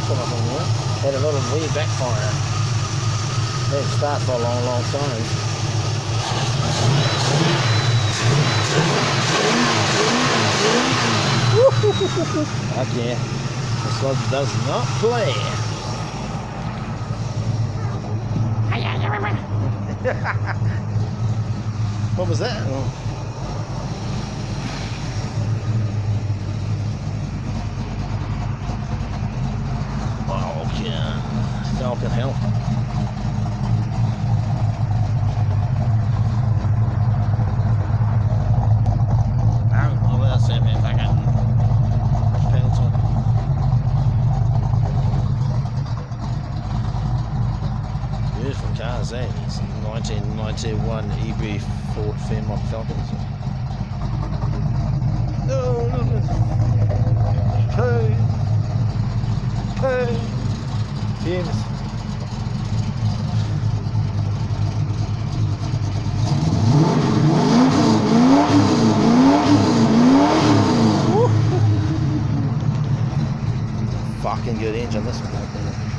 some of them, had a little weird backfire. Didn't start for a long, long time. Okay, this one does not play. What was that? Oh, okay. Falcon help. Beautiful cars, eh? It's 1991 EB Ford Fairmont Falcons. No, no, no. Pay. Fumes. Fucking good engine, this one.